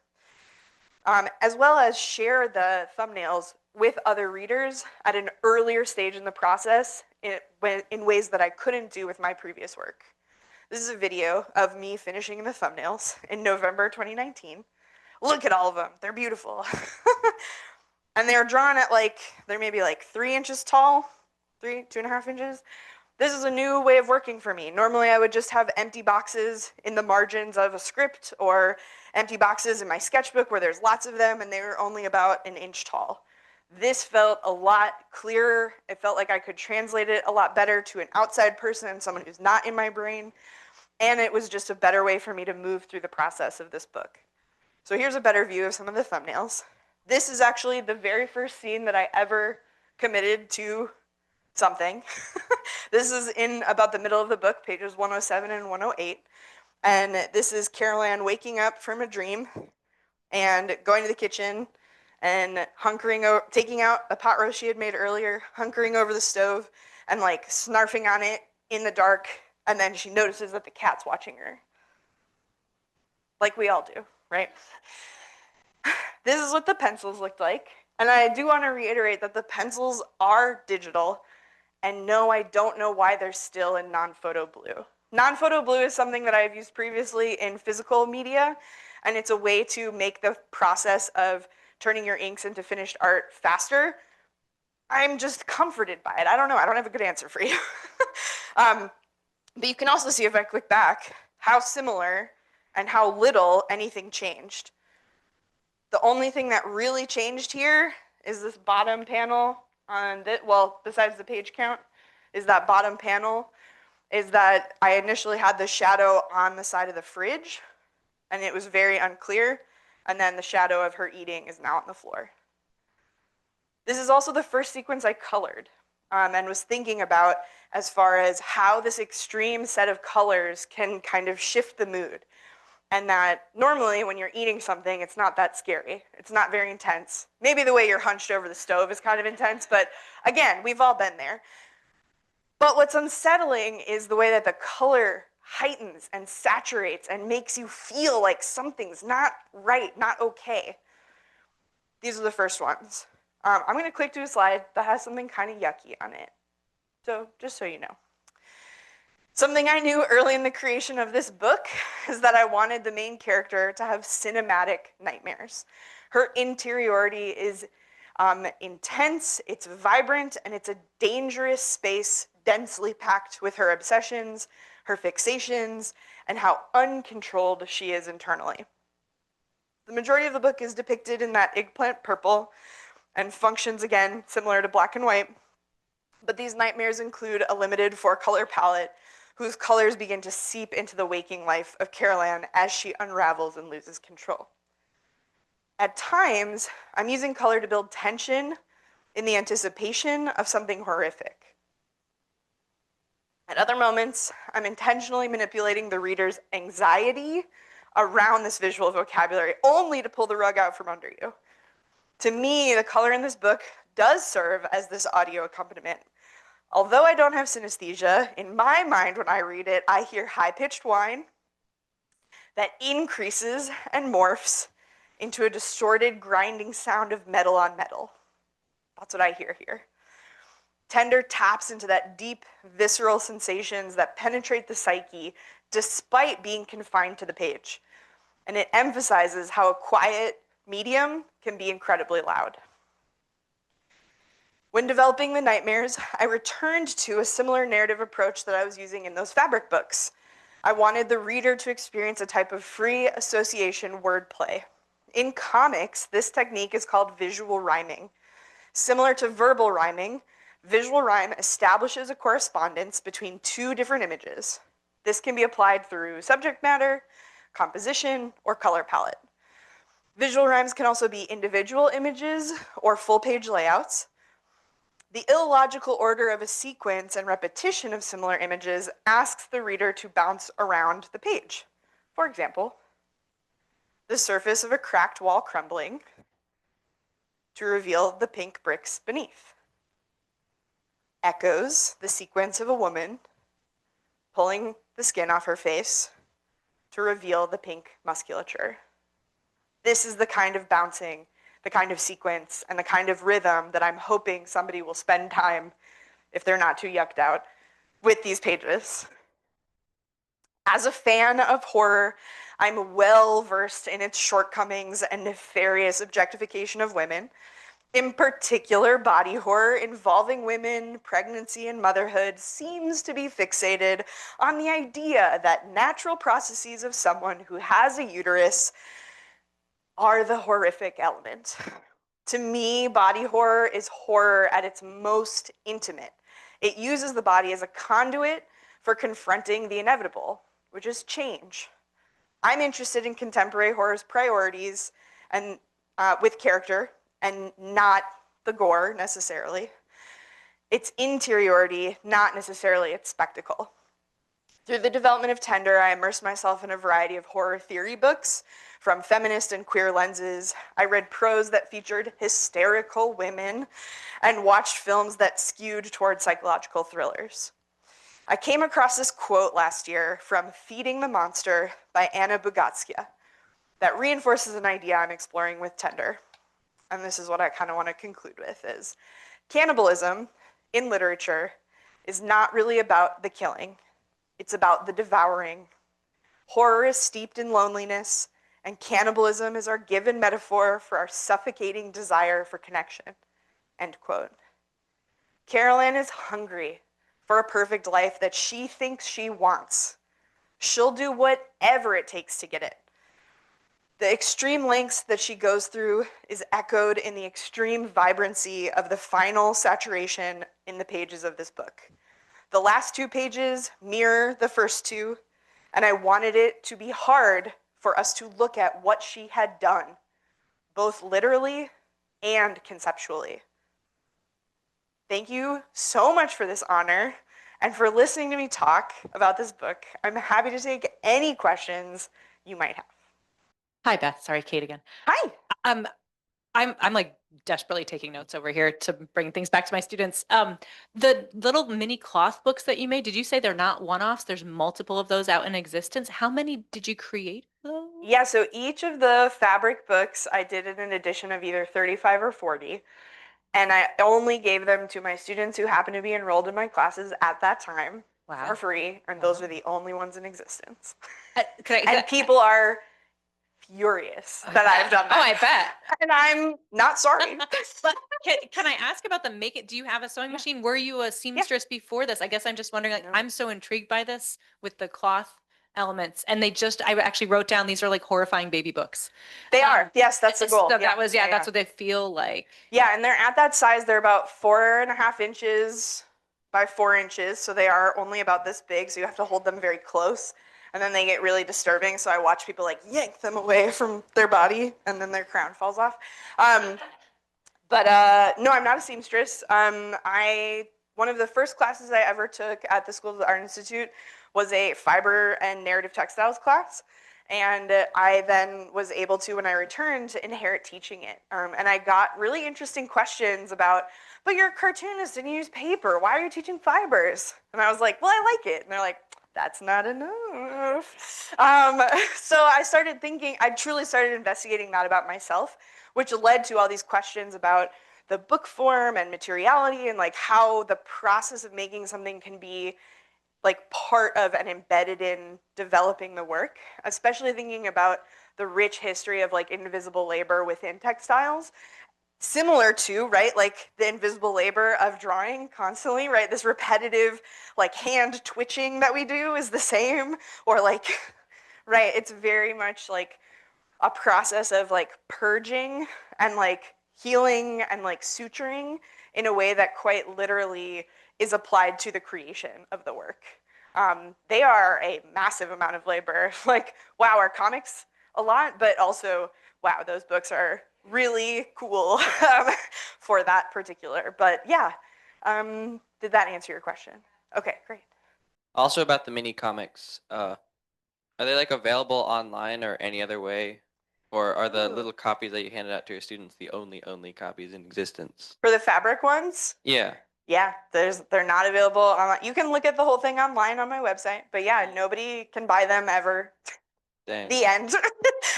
as well as share the thumbnails with other readers at an earlier stage in the process in ways that I couldn't do with my previous work. This is a video of me finishing the thumbnails in November 2019. Look at all of them. They're beautiful. And they're drawn at they're maybe 3 inches tall, 2.5 inches. This is a new way of working for me. Normally I would just have empty boxes in the margins of a script or empty boxes in my sketchbook where there's lots of them and they were only about 1 inch tall. This felt a lot clearer. It felt like I could translate it a lot better to an outside person, someone who's not in my brain. And it was just a better way for me to move through the process of this book. So here's a better view of some of the thumbnails. This is actually the very first scene that I ever committed to something. This is in about the middle of the book, pages 107 and 108. And this is Carol Ann waking up from a dream and going to the kitchen and taking out a pot roast she had made earlier, hunkering over the stove and snarfing on it in the dark. And then she notices that the cat's watching her. Like we all do, right? This is what the pencils looked like. And I do want to reiterate that the pencils are digital. And no, I don't know why they're still in non-photo blue. Non-photo blue is something that I've used previously in physical media. And it's a way to make the process of turning your inks into finished art faster. I'm just comforted by it. I don't know. I don't have a good answer for you. But you can also see, if I click back, how similar and how little anything changed. The only thing that really changed here is this bottom panel on besides the page count, is that bottom panel, is that I initially had the shadow on the side of the fridge, and it was very unclear, and then the shadow of her eating is now on the floor. This is also the first sequence I colored, and was thinking about as far as how this extreme set of colors can kind of shift the mood. And that normally when you're eating something, it's not that scary. It's not very intense. Maybe the way you're hunched over the stove is kind of intense, but again, we've all been there. But what's unsettling is the way that the color heightens and saturates and makes you feel like something's not right, not okay. These are the first ones. I'm going to click to a slide that has something kind of yucky on it. So just so you know. Something I knew early in the creation of this book is that I wanted the main character to have cinematic nightmares. Her interiority is intense, it's vibrant, and it's a dangerous space densely packed with her obsessions, her fixations, and how uncontrolled she is internally. The majority of the book is depicted in that eggplant purple and functions, again, similar to black and white. But these nightmares include a limited 4-color palette whose colors begin to seep into the waking life of Carol Ann as she unravels and loses control. At times, I'm using color to build tension in the anticipation of something horrific. At other moments, I'm intentionally manipulating the reader's anxiety around this visual vocabulary, only to pull the rug out from under you. To me, the color in this book does serve as this audio accompaniment. Although I don't have synesthesia, in my mind when I read it, I hear high-pitched whine that increases and morphs into a distorted, grinding sound of metal on metal. That's what I hear here. Tender taps into that deep, visceral sensations that penetrate the psyche despite being confined to the page. And it emphasizes how a quiet medium can be incredibly loud. When developing the nightmares, I returned to a similar narrative approach that I was using in those fabric books. I wanted the reader to experience a type of free association wordplay. In comics, this technique is called visual rhyming. Similar to verbal rhyming, visual rhyme establishes a correspondence between 2 different images. This can be applied through subject matter, composition, or color palette. Visual rhymes can also be individual images or full-page layouts. The illogical order of a sequence and repetition of similar images asks the reader to bounce around the page. For example, the surface of a cracked wall crumbling to reveal the pink bricks beneath. Echoes the sequence of a woman pulling the skin off her face to reveal the pink musculature. This is the kind of bouncing, the kind of sequence, and the kind of rhythm that I'm hoping somebody will spend time, if they're not too yucked out, with these pages. As a fan of horror, I'm well versed in its shortcomings and nefarious objectification of women. In particular, body horror involving women, pregnancy, and motherhood seems to be fixated on the idea that natural processes of someone who has a uterus are the horrific element. To me, body horror is horror at its most intimate. It uses the body as a conduit for confronting the inevitable, which is change. I'm interested in contemporary horror's priorities and with character and not the gore necessarily. Its interiority, not necessarily its spectacle. Through the development of Tender, I immersed myself in a variety of horror theory books from feminist and queer lenses. I read prose that featured hysterical women and watched films that skewed toward psychological thrillers. I came across this quote last year from Feeding the Monster by Anna Bugatskaya that reinforces an idea I'm exploring with Tender. And this is what I kind of want to conclude with is cannibalism in literature is not really about the killing. It's about the devouring. Horror is steeped in loneliness, and cannibalism is our given metaphor for our suffocating desire for connection. End quote. Carol Ann is hungry for a perfect life that she thinks she wants. She'll do whatever it takes to get it. The extreme lengths that she goes through is echoed in the extreme vibrancy of the final saturation in the pages of this book. The last 2 pages mirror the first 2, and I wanted it to be hard for us to look at what she had done, both literally and conceptually. Thank you so much for this honor and for listening to me talk about this book. I'm happy to take any questions you might have. Hi, Beth. Sorry, Kate again. Hi. I'm like desperately taking notes over here to bring things back to my students. The little mini cloth books that you made, did you say they're not one-offs? There's multiple of those out in existence. How many did you create? Yeah, so each of the fabric books, I did in an edition of either 35 or 40. And I only gave them to my students who happen to be enrolled in my classes at that time for free. And those are the only ones in existence. And people are furious that I've done that. Oh, I bet. And I'm not sorry. But can I ask about the make it? Do you have a sewing machine? Were you a seamstress before this? I guess I'm just wondering, like, No. I'm so intrigued by this with the cloth elements. And I actually wrote down, these are like horrifying baby books. They are. Yes, that's the goal. So that was, that's what they feel like. Yeah, and they're at that size. They're about 4.5 inches by 4 inches. So they are only about this big. So you have to hold them very close. And then they get really disturbing. So I watch people like yank them away from their body and then their crown falls off. But no, I'm not a seamstress. One of the first classes I ever took at the School of the Art Institute was a fiber and narrative textiles class. And I then was able to, when I returned, to inherit teaching it. And I got really interesting questions about, but you're a cartoonist and you use paper. Why are you teaching fibers? And I was like, well, I like it. And they're like, that's not enough. So I started thinking, I truly started investigating that about myself, which led to all these questions about the book form and materiality and like how the process of making something can be like part of and embedded in developing the work, especially thinking about the rich history of like invisible labor within textiles. Similar to, right, like the invisible labor of drawing constantly, right? This repetitive, like hand twitching that we do is the same, or like, right, it's very much like a process of like purging and like healing and like suturing in a way that quite literally is applied to the creation of the work. They are a massive amount of labor. Like, wow, are comics a lot, but also, wow, those books are really cool for that particular. But yeah, did that answer your question? Okay, great. Also about the mini comics, are they like available online or any other way? Or are the little copies that you handed out to your students the only copies in existence? For the fabric ones? Yeah. Yeah, they're not available online. You can look at the whole thing online on my website, but yeah, nobody can buy them ever. Dang. The end.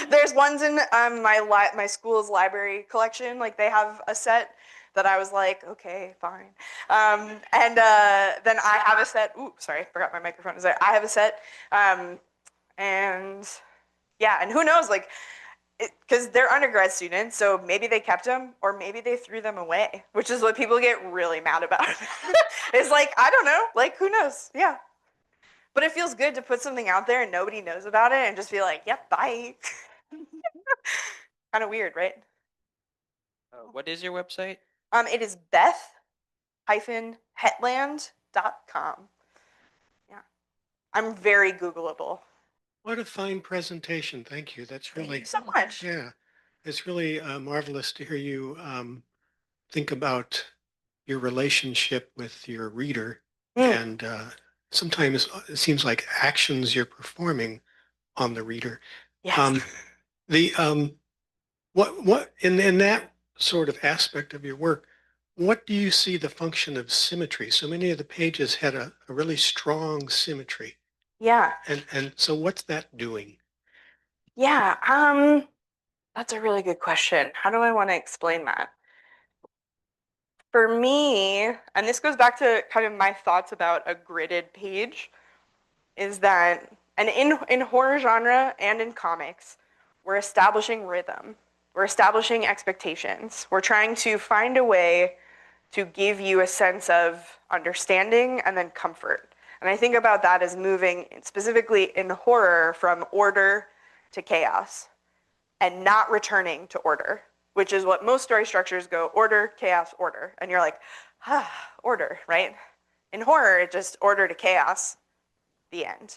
There's ones in my school's library collection. Like they have a set that I was like, okay, fine. And then I have a set. Ooh, sorry, forgot my microphone is there. I have a set. And yeah, and who knows, like, because they're undergrad students, so maybe they kept them or maybe they threw them away, which is what people get really mad about. It's like, I don't know, like, who knows? Yeah. But it feels good to put something out there and nobody knows about it and just be like, yep, bye. Kind of weird, right? What is your website? It is Beth-Hetland.com. Yeah. I'm very Googleable. What a fine presentation. Thank you. That's Thank really, you so much. yeah, it's really marvelous to hear you think about your relationship with your reader. And sometimes it seems like actions you're performing on the reader. Yes. What in that sort of aspect of your work, what do you see the function of symmetry? So many of the pages had a really strong symmetry. Yeah. And so what's that doing? Yeah. That's a really good question. How do I want to explain that? For me, and this goes back to kind of my thoughts about a gridded page, is that, and in horror genre and in comics, we're establishing rhythm. We're establishing expectations. We're trying to find a way to give you a sense of understanding and then comfort. And I think about that as moving specifically in horror from order to chaos and not returning to order, which is what most story structures go: order, chaos, order. And you're like, order, right? In horror, it just order to chaos, the end.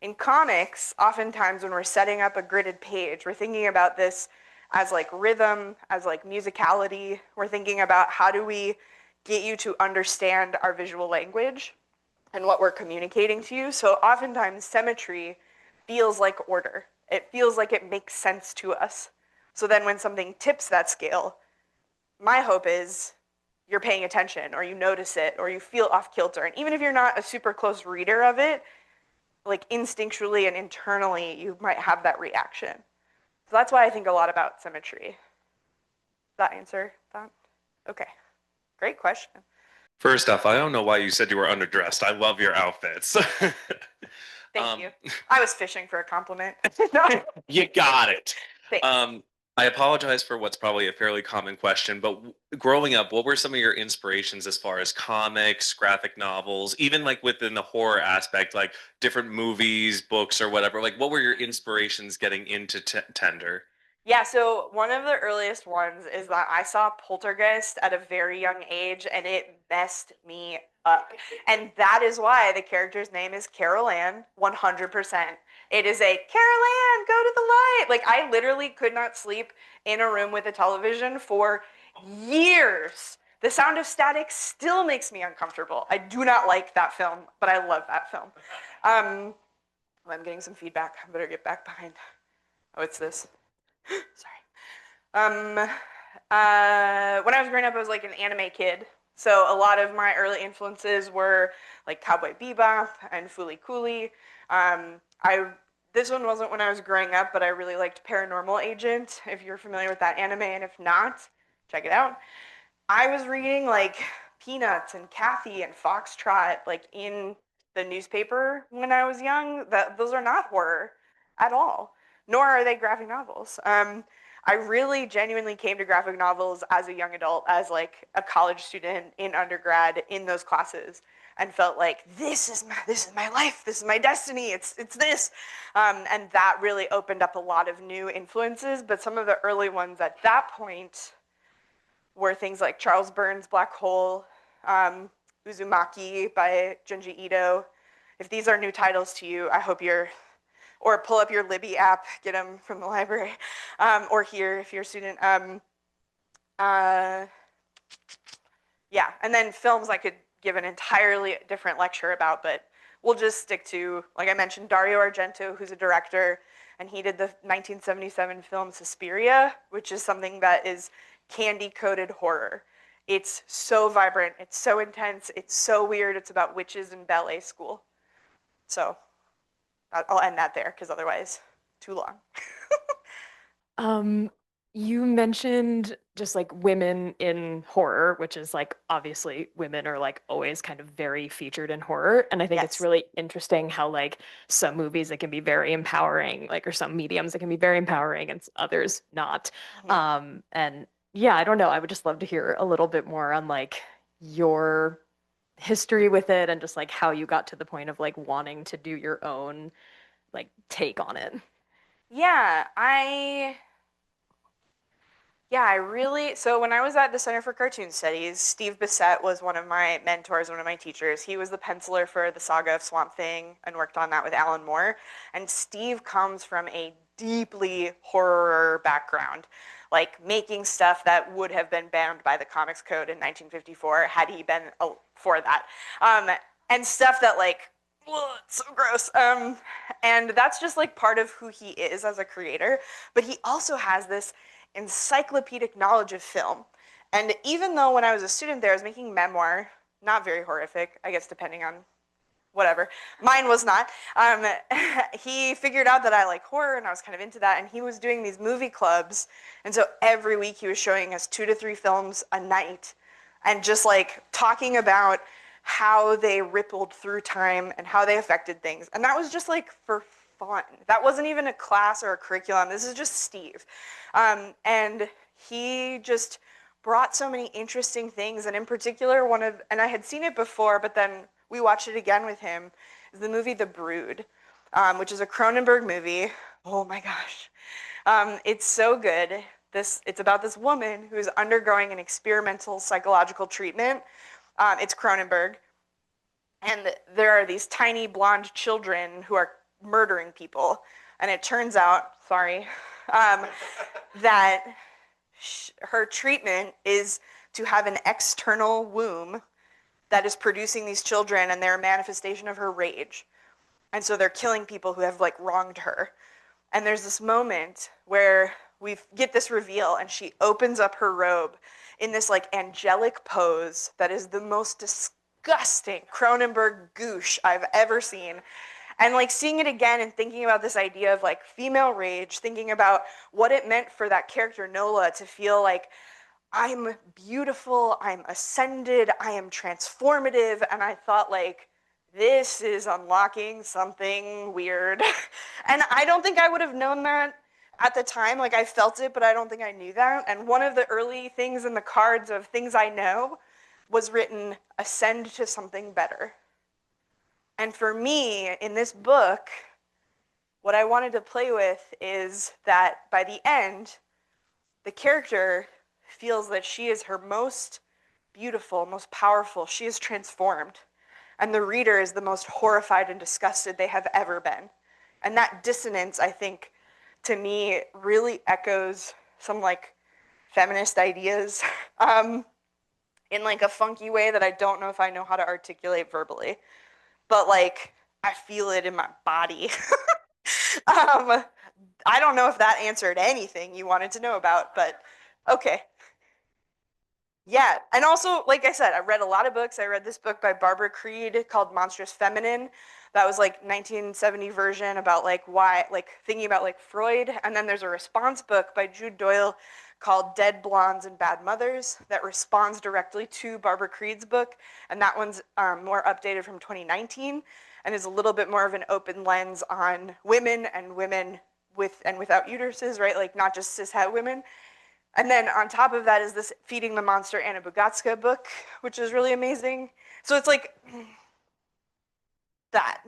In comics, oftentimes when we're setting up a gridded page, we're thinking about this as like rhythm, as like musicality. We're thinking about how do we get you to understand our visual language and what we're communicating to you. So oftentimes symmetry feels like order. It feels like it makes sense to us. So then when something tips that scale, my hope is you're paying attention or you notice it or you feel off kilter. And even if you're not a super close reader of it, like instinctually and internally, you might have that reaction. So that's why I think a lot about symmetry. Does that answer that? Okay, great question. First off, I don't know why you said you were underdressed. I love your outfits. Thank you. I was fishing for a compliment. No, You got it. thanks. I apologize for what's probably a fairly common question, but growing up, what were some of your inspirations as far as comics, graphic novels, even like within the horror aspect, like different movies, books, or whatever? Like, what were your inspirations getting into Tender? Yeah, so one of the earliest ones is that I saw Poltergeist at a very young age and it messed me up. And that is why the character's name is Carol Ann, 100%. It is a Carol Ann, go to the light. Like I literally could not sleep in a room with a television for years. The sound of static still makes me uncomfortable. I do not like that film, but I love that film. I'm getting some feedback. I better get back behind. Oh, it's this. Sorry. When I was growing up, I was like an anime kid. So a lot of my early influences were like Cowboy Bebop and Foolie Cooley. This one wasn't when I was growing up, but I really liked Paranormal Agent, if you're familiar with that anime, and if not, check it out. I was reading like Peanuts and Kathy and Foxtrot like in the newspaper when I was young. Those are not horror at all, nor are they graphic novels. I really genuinely came to graphic novels as a young adult, as like a college student in undergrad in those classes, and felt like this is my life, this is my destiny, it's this, and that really opened up a lot of new influences. But some of the early ones at that point were things like Charles Burns' Black Hole, Uzumaki by Junji Ito. If these are new titles to you, I hope you're, or pull up your Libby app, get them from the library, or here if you're a student. Yeah, and then films I could give an entirely different lecture about, but we'll just stick to, like I mentioned, Dario Argento, who's a director, and he did the 1977 film Suspiria, which is something that is candy-coated horror. It's so vibrant, it's so intense, it's so weird. It's about witches in ballet school. So I'll end that there, because otherwise, too long. You mentioned just like women in horror, which is like obviously women are like always kind of very featured in horror. And I think it's Yes. really interesting how like some movies it can be very empowering, like or some mediums it can be very empowering and others not. And yeah, I don't know. I would just love to hear a little bit more on like your history with it and just like how you got to the point of like wanting to do your own like take on it. Yeah, I really, so when I was at the Center for Cartoon Studies, Steve Bissett was one of my mentors, one of my teachers. He was the penciler for the Saga of Swamp Thing and worked on that with Alan Moore. And Steve comes from a deeply horror background, like making stuff that would have been banned by the Comics Code in 1954 had he been for that. And stuff that like, ugh, it's so gross. And that's just like part of who he is as a creator. But he also has this encyclopedic knowledge of film. And even though when I was a student there, I was making memoir, not very horrific, I guess depending on whatever. Mine was not. He figured out that I like horror and I was kind of into that. And he was doing these movie clubs. And so every week he was showing us 2 to 3 films a night and just like talking about how they rippled through time and how they affected things. And that was just like for fun. That wasn't even a class or a curriculum. This is just Steve. And he just brought so many interesting things. And in particular, and I had seen it before, but then we watched it again with him, is the movie The Brood, which is a Cronenberg movie. Oh my gosh. It's so good. It's about this woman who is undergoing an experimental psychological treatment. It's Cronenberg. And there are these tiny blonde children who are murdering people. And it turns out, that her treatment is to have an external womb that is producing these children, and they're a manifestation of her rage. And so they're killing people who have like wronged her. And there's this moment where we get this reveal and she opens up her robe in this like angelic pose that is the most disgusting Cronenberg goosh I've ever seen. And like seeing it again and thinking about this idea of like female rage, thinking about what it meant for that character Nola to feel like I'm beautiful, I'm ascended, I am transformative. And I thought like, this is unlocking something weird. And I don't think I would have known that at the time. Like I felt it, but I don't think I knew that. And one of the early things in the cards of things I know was written, ascend to something better. And for me, in this book, what I wanted to play with is that by the end, the character feels that she is her most beautiful, most powerful. She is transformed. And the reader is the most horrified and disgusted they have ever been. And that dissonance, I think, to me, really echoes some like feminist ideas in like a funky way that I don't know if I know how to articulate verbally. But like, I feel it in my body. I don't know if that answered anything you wanted to know about, but okay. Yeah, and also, like I said, I read a lot of books. I read this book by Barbara Creed called Monstrous Feminine. That was like 1970 version about like why, like thinking about like Freud. And then there's a response book by Jude Doyle called Dead Blondes and Bad Mothers that responds directly to Barbara Creed's book. And that one's more updated from 2019 and is a little bit more of an open lens on women and women with and without uteruses, right? Like not just cishet women. And then on top of that is this Feeding the Monster Anna Bugatska book, which is really amazing. So it's like that.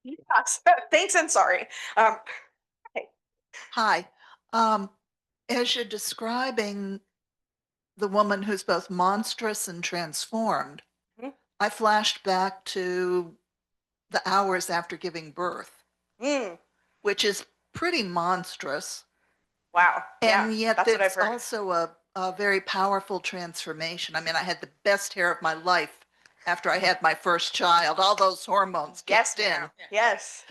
Yes. Thanks and sorry. Okay. Hi. As you're describing the woman who's both monstrous and transformed, Mhm. I flashed back to the hours after giving birth, which is pretty monstrous. Wow. And Yeah, yet that's what I've it's heard. also a very powerful transformation. I mean, I had the best hair of my life after I had my first child. All those hormones Yes, kicked in. ma'am. Yes.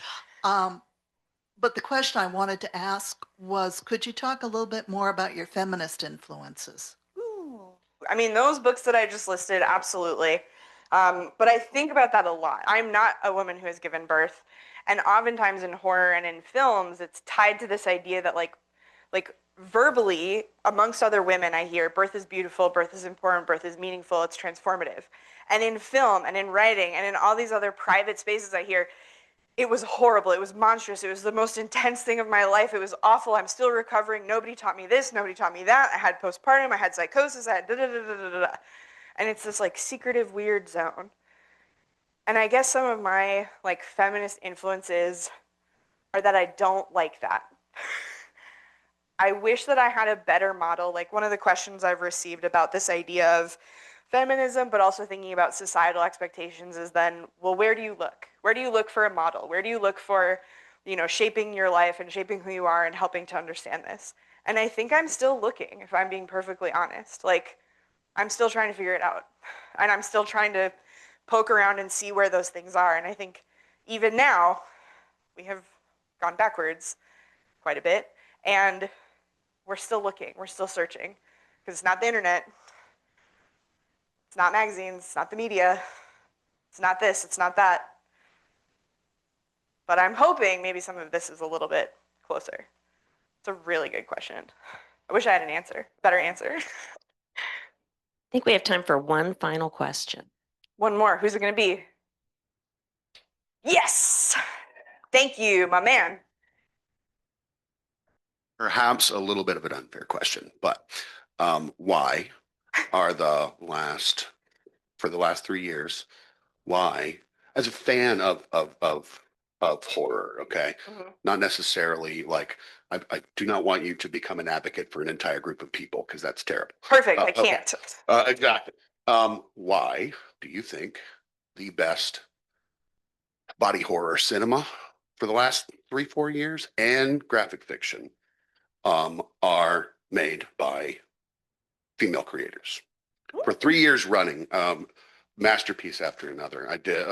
But the question I wanted to ask was, could you talk a little bit more about your feminist influences? Ooh. I mean, those books that I just listed, absolutely. But I think about that a lot. I'm not a woman who has given birth. And oftentimes in horror and in films, it's tied to this idea that like verbally amongst other women, I hear birth is beautiful, birth is important, birth is meaningful, it's transformative. And in film and in writing and in all these other private spaces, I hear it was horrible, it was monstrous, it was the most intense thing of my life, it was awful, I'm still recovering, nobody taught me this, nobody taught me that, I had postpartum, I had psychosis, I had da da da da da da. And it's this like secretive, weird zone. And I guess some of my like feminist influences are that I don't like that. I wish that I had a better model. Like one of the questions I've received about this idea of feminism, but also thinking about societal expectations is then, well, where do you look? Where do you look for a model? Where do you look for, shaping your life and shaping who you are and helping to understand this? And I think I'm still looking, if I'm being perfectly honest. Like, I'm still trying to figure it out. And I'm still trying to poke around and see where those things are. And I think even now, we have gone backwards quite a bit. And we're still looking, we're still searching. Because it's not the internet, it's not magazines, it's not the media, it's not this, it's not that. But I'm hoping maybe some of this is a little bit closer. It's a really good question. I wish I had an answer, better answer. I think we have time for one final question. One more. Who's it going to be? Yes. Thank you, my man. Perhaps a little bit of an unfair question, but why are for the last 3 years, why, as a fan of horror, okay, not necessarily like, I do not want you to become an advocate for an entire group of people because that's terrible. Perfect. I can't. Okay. Exactly. Why do you think the best body horror cinema for the last 3-4 years and graphic fiction are made by female creators for 3 years running, masterpiece after another? I did.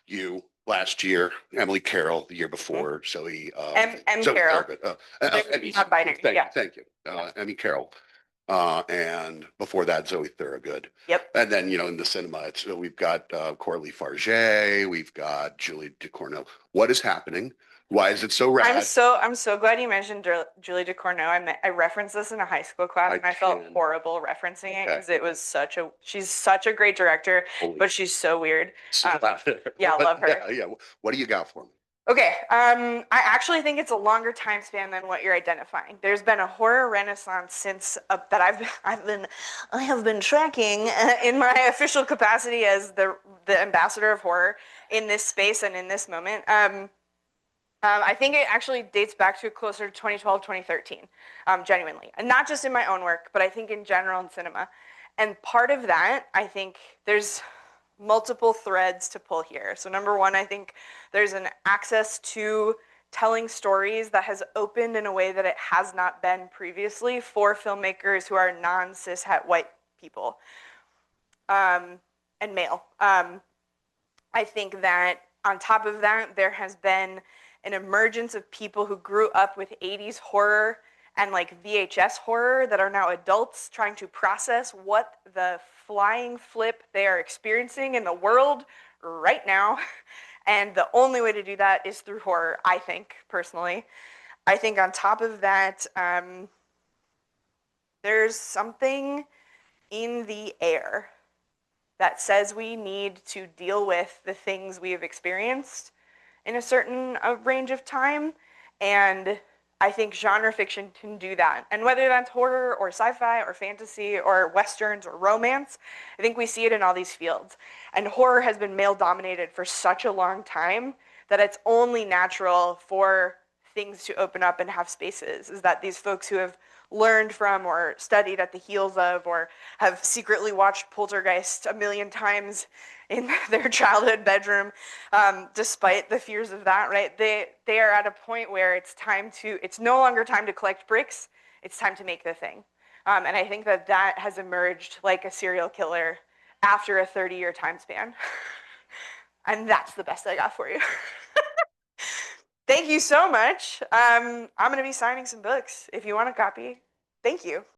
You last year, Emily Carroll the year before, Zoe Carroll. Not binary. Thank you. Emmy Carroll. And before that, Zoe Thorogood. Yep. And then, in the cinema, we've got Coralie Farge, we've got Julie Ducournau. What is happening? Why is it so rad? I'm so glad you mentioned Julie Ducournau. I referenced this in a high school class, and I felt horrible referencing it because it was she's such a great director, but she's so weird. Yeah, I love her. Yeah. What do you got for me? Okay, I actually think it's a longer time span than what you're identifying. There's been a horror renaissance since that I have been tracking in my official capacity as the ambassador of horror in this space and in this moment. I think it actually dates back to closer to 2012, 2013, genuinely. And not just in my own work, but I think in general in cinema. And part of that, I think there's multiple threads to pull here. So number one, I think there's an access to telling stories that has opened in a way that it has not been previously for filmmakers who are non-cis het white people and male. I think that on top of that, there has been an emergence of people who grew up with 80s horror and like VHS horror that are now adults trying to process what the flying flip they are experiencing in the world right now. And the only way to do that is through horror, I think, personally. I think on top of that, there's something in the air that says we need to deal with the things we have experienced in a certain range of time. And I think genre fiction can do that. And whether that's horror or sci-fi or fantasy or westerns or romance, I think we see it in all these fields. And horror has been male dominated for such a long time that it's only natural for things to open up and have spaces, is that these folks who have learned from or studied at the heels of or have secretly watched Poltergeist 1,000,000 times in their childhood bedroom, despite the fears of that, right? They are at a point where it's no longer time to collect bricks, it's time to make the thing. And I think that has emerged like a serial killer after a 30-year time span. And that's the best I got for you. Thank you so much. I'm going to be signing some books if you want a copy. Thank you.